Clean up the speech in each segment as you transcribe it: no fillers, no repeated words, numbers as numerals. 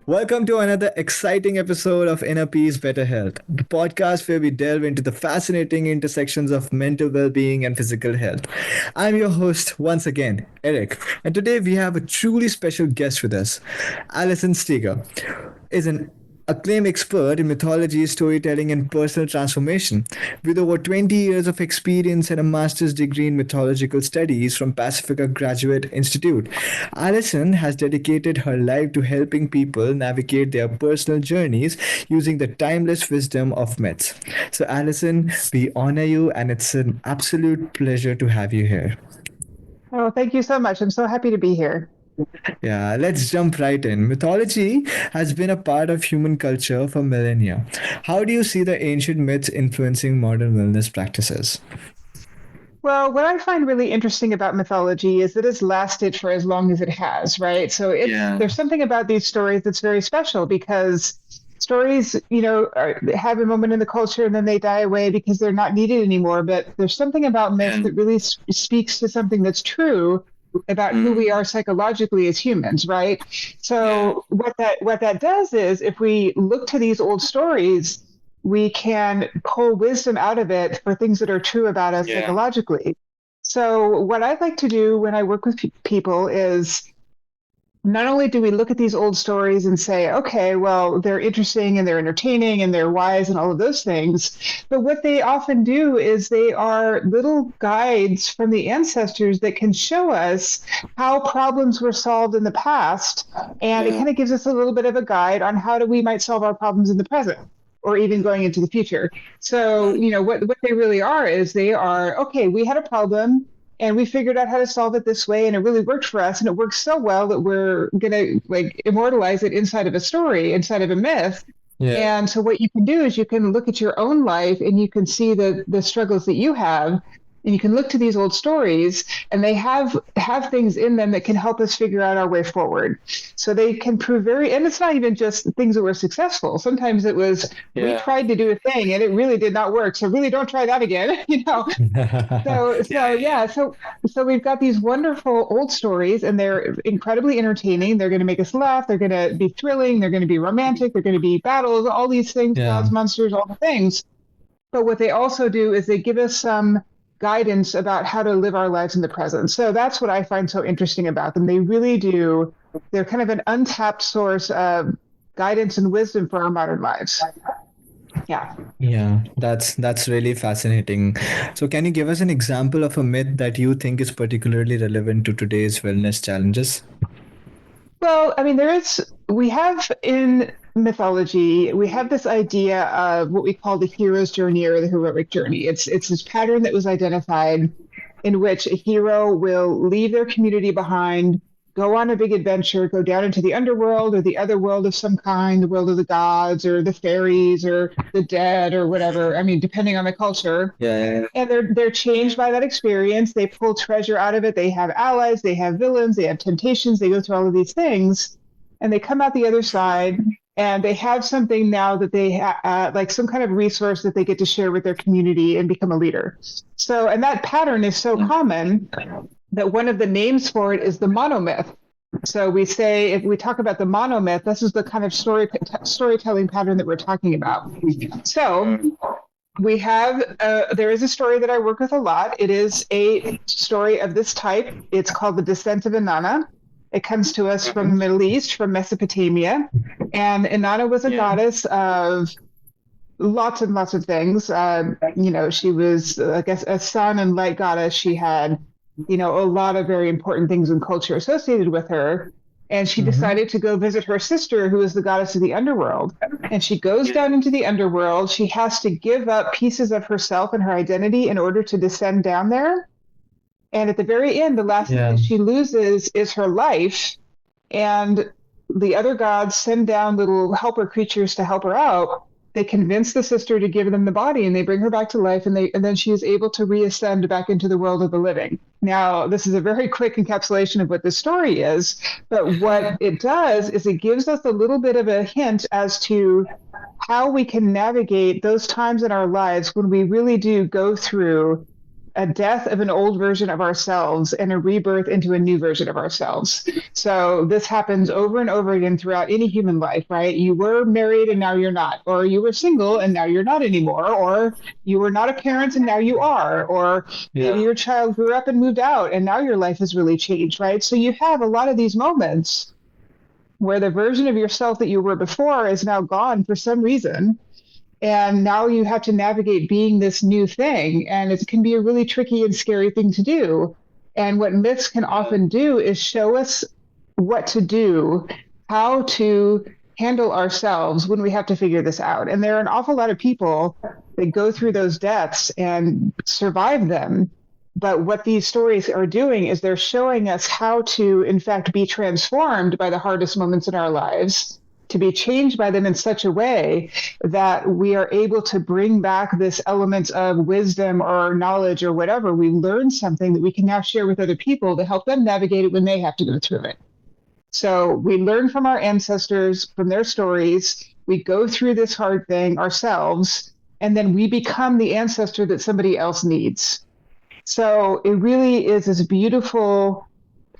Welcome to another exciting episode of Inner Peace, Better Health, the podcast where we delve into the fascinating intersections of mental well being and physical health. I'm your host once again, Arick, and today we have a truly special guest with us. Allison Stieger is an acclaimed expert in mythology, storytelling, and personal transformation. With over 20 years of experience and a master's degree in mythological studies from Pacifica Graduate Institute, Allison has dedicated her life to helping people navigate their personal journeys using the timeless wisdom of myths. So, Allison, we honor you, and it's an absolute pleasure to have you here. Oh, thank you so much. I'm so happy to be here. Yeah, let's jump right in. Mythology has been a part of human culture for millennia. How do you see the ancient myths influencing modern wellness practices? Well, what I find really interesting about mythology is that it's lasted for as long as it has, right? So Yeah. there's something about these stories that's very special because stories, have a moment in the culture and then they die away because they're not needed anymore. But there's something about myth Yeah. that really speaks to something that's true about who we Mm. are psychologically as humans, right? Yeah. So what that does is if we look to these old stories, we can pull wisdom out of it for things that are true about us Yeah. psychologically. So, what I like to do when I work with people is not only do we look at these old stories and say, okay, well, they're interesting and they're entertaining and they're wise and all of those things, but what they often do is they are little guides from the ancestors that can show us how problems were solved in the past. And it Yeah. kind of gives us a little bit of a guide on how do we might solve our problems in the present or even going into the future. So, what they really are is they are, okay, we had a problem and we figured out how to solve it this way and it really worked for us and it works so well that we're going to like immortalize it inside of a story, inside of a myth. Yeah. And so what you can do is you can look at your own life and you can see the struggles that you have, and you can look to these old stories and they have things in them that can help us figure out our way forward. So they can prove very, and it's not even just things that were successful. Sometimes it was we Yeah. tried to do a thing and it really did not work, so really don't try that again. So Yeah. so yeah, so we've got these wonderful old stories, and they're incredibly entertaining. They're going to make us laugh. They're going to be thrilling. They're going to be romantic. They're going to be battles. All these things, gods, Yeah. monsters, all the things. But what they also do is they give us some guidance about how to live our lives in the present. So that's what I find so interesting about them. They really do. They're kind of an untapped source of guidance and wisdom for our modern lives. Yeah. Yeah, that's really fascinating. So, can you give us an example of a myth that you think is particularly relevant to today's wellness challenges? Well, I mean, we have in mythology, we have this idea of what we call the hero's journey or the heroic journey. It's this pattern that was identified in which a hero will leave their community behind, go on a big adventure, go down into the underworld or the other world of some kind, the world of the gods or the fairies or the dead or whatever. I mean, depending on the culture, Yeah. and they're changed by that experience. They pull treasure out of it. They have allies, they have villains, they have temptations, they go through all of these things, and they come out the other side and they have something now that like some kind of resource that they get to share with their community and become a leader. So, and that pattern is so common that one of the names for it is the monomyth. So we say, if we talk about the monomyth, this is the kind of storytelling pattern that we're talking about. So we have there is a story that I work with a lot. It is a story of this type. It's called the Descent of Inanna. It comes to us from the Middle East, from Mesopotamia, and Inanna was a Yeah. goddess of lots and lots of things. She was, I guess, a sun and light goddess. She had, a lot of very important things in culture associated with her. And she Mm-hmm. decided to go visit her sister, who is the goddess of the underworld. And she goes down into the underworld. She has to give up pieces of herself and her identity in order to descend down there. And at the very end, the last thing Yeah. that she loses is her life. And the other gods send down little helper creatures to help her out. They convince the sister to give them the body and they bring her back to life, and then she is able to reascend back into the world of the living. Now, this is a very quick encapsulation of what the story is, but what it does is it gives us a little bit of a hint as to how we can navigate those times in our lives when we really do go through a death of an old version of ourselves and a rebirth into a new version of ourselves. So this happens over and over again throughout any human life, right? You were married and now you're not, or you were single and now you're not anymore, or you were not a parent and now you are, or maybe Yeah. your child grew up and moved out and now your life has really changed, right? So you have a lot of these moments where the version of yourself that you were before is now gone for some reason, and now you have to navigate being this new thing. And it can be a really tricky and scary thing to do. And what myths can often do is show us what to do, how to handle ourselves when we have to figure this out. And there are an awful lot of people that go through those deaths and survive them. But what these stories are doing is they're showing us how to, in fact, be transformed by the hardest moments in our lives, to be changed by them in such a way that we are able to bring back this element of wisdom or knowledge or whatever. We learn something that we can now share with other people to help them navigate it when they have to go through it. So we learn from our ancestors, from their stories. We go through this hard thing ourselves, and then we become the ancestor that somebody else needs. So it really is this beautiful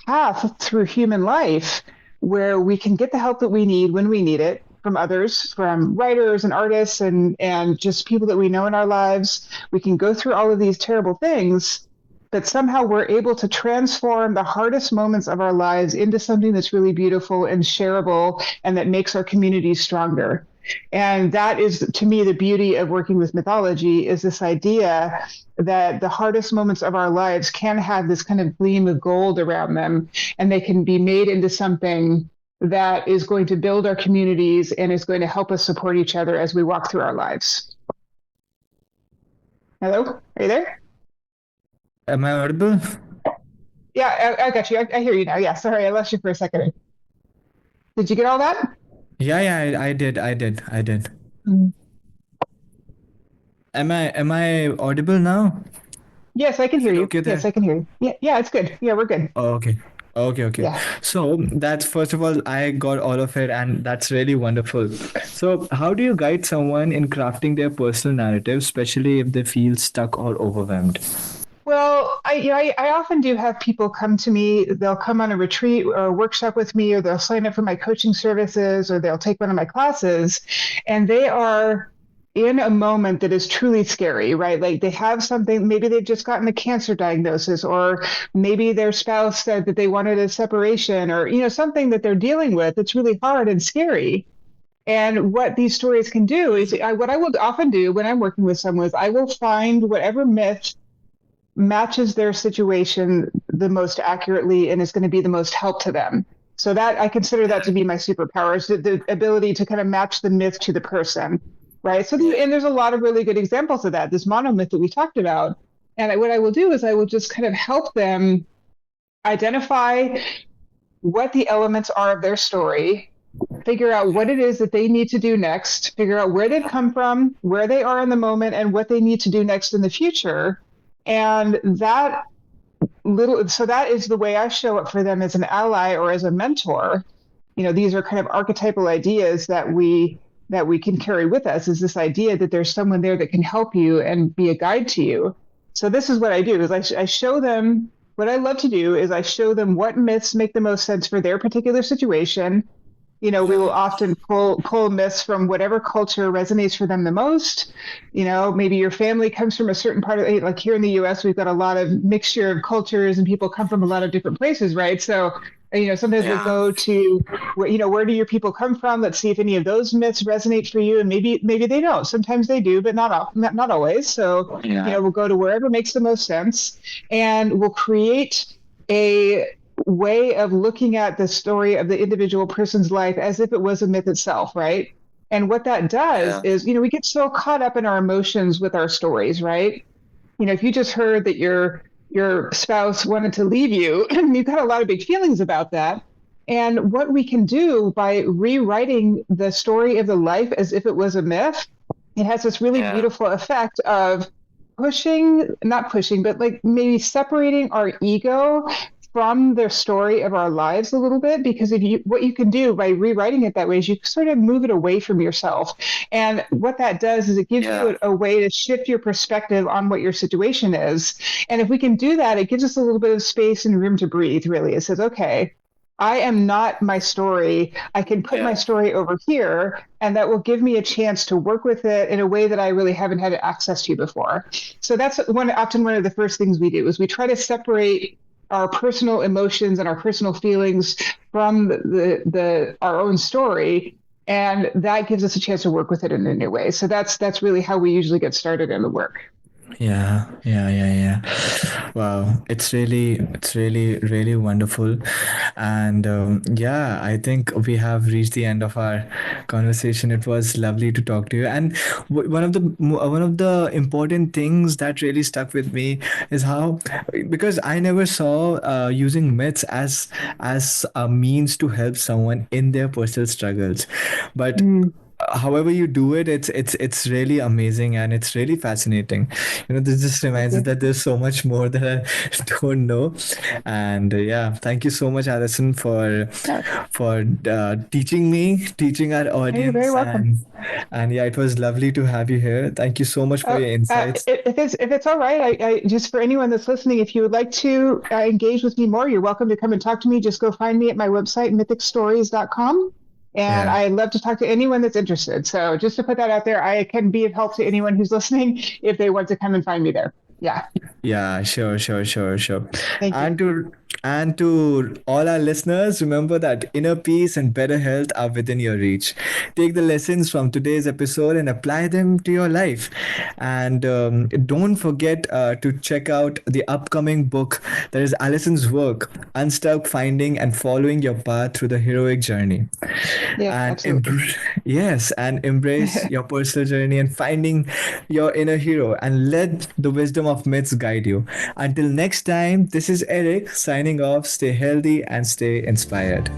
path through human life where we can get the help that we need when we need it from others, from writers and artists and just people that we know in our lives. We can go through all of these terrible things, but somehow we're able to transform the hardest moments of our lives into something that's really beautiful and shareable and that makes our communities stronger. And that is, to me, the beauty of working with mythology, is this idea that the hardest moments of our lives can have this kind of gleam of gold around them, and they can be made into something that is going to build our communities and is going to help us support each other as we walk through our lives. Hello? Are you there? Am I audible? Yeah, I got you. I hear you now. Yeah, sorry, I lost you for a second. Did you get all that? Yeah, yeah, I did. Mm. Am I audible now? Yes, I can Is hear it you. okay Yes, there? I can hear you. Yeah, yeah, it's good. Yeah, we're good. Oh, okay. Okay. Yeah. So that's, first of all, I got all of it, and that's really wonderful. So, how do you guide someone in crafting their personal narrative, especially if they feel stuck or overwhelmed? Well, I often do have people come to me. They'll come on a retreat or a workshop with me, or they'll sign up for my coaching services, or they'll take one of my classes, and they are in a moment that is truly scary, right? Like they have something, maybe they've just gotten a cancer diagnosis, or maybe their spouse said that they wanted a separation, or something that they're dealing with that's really hard and scary. And what these stories can do is, what I will often do when I'm working with someone is I will find whatever myth matches their situation the most accurately and is going to be the most help to them. So that I consider that to be my superpower, is the ability to kind of match the myth to the person, right? So and there's a lot of really good examples of that. This monomyth that we talked about, and what I will do is I will just kind of help them identify what the elements are of their story, figure out what it is that they need to do next, figure out where they've come from, where they are in the moment, and what they need to do next in the future. And so that is the way I show up for them as an ally or as a mentor. These are kind of archetypal ideas that we can carry with us, is this idea that there's someone there that can help you and be a guide to you. So this is what I do, is I show them, what I love to do is I show them what myths make the most sense for their particular situation. We will often pull myths from whatever culture resonates for them the most. Maybe your family comes from a certain part of, like here in the US, we've got a lot of mixture of cultures and people come from a lot of different places, right? So, sometimes we'll Yeah. go to where do your people come from? Let's see if any of those myths resonate for you. And maybe they don't. Sometimes they do, but not always. So, Yeah. we'll go to wherever makes the most sense, and we'll create a way of looking at the story of the individual person's life as if it was a myth itself, right? And what that does Yeah. is, we get so caught up in our emotions with our stories, right? If you just heard that your spouse wanted to leave you, you've got a lot of big feelings about that. And what we can do by rewriting the story of the life as if it was a myth, it has this really beautiful effect of not pushing, but like maybe separating our ego from the story of our lives a little bit, because if you what you can do by rewriting it that way is you sort of move it away from yourself. And what that does is it gives Yeah. you a way to shift your perspective on what your situation is. And if we can do that, it gives us a little bit of space and room to breathe, really. It says, okay, I am not my story. I can put my Yeah. story over here, and that will give me a chance to work with it in a way that I really haven't had access to before. So that's often one of the first things we do is we try to separate our personal emotions and our personal feelings from the our own story, and that gives us a chance to work with it in a new way. So that's really how we usually get started in the work. Yeah, yeah, yeah, yeah. Wow, it's really wonderful, and yeah, I think we have reached the end of our conversation. It was lovely to talk to you, and one of the important things that really stuck with me is how, because I never saw using myths as a means to help someone in their personal struggles, but Mm, however you do it, it's really amazing and it's really fascinating. This just thank reminds us you. that there's so much more that I don't know. And yeah, thank you so much, Allison, No, teaching our you're very audience, welcome. and yeah, it was lovely to have you here. Thank you so much for your insights. If it's all right, I just for anyone that's listening, if you would like to engage with me more, you're welcome to come and talk to me. Just go find me at my website, mythicstories.com. And Yeah. I'd love to talk to anyone that's interested. So just to put that out there, I can be of help to anyone who's listening if they want to come and find me there. Yeah. Yeah, sure, sure, sure, sure. Thank you. And to all our listeners, remember that inner peace and better health are within your reach. Take the lessons from today's episode and apply them to your life. And don't forget to check out the upcoming book that is Allison's work, Unstuck, Finding and Following Your Path Through the Heroic Journey. Yeah, And absolutely. yes, and embrace your personal journey and finding your inner hero, and let the wisdom of myths guide you. Until next time, this is Eric signing off. Stay healthy and stay inspired.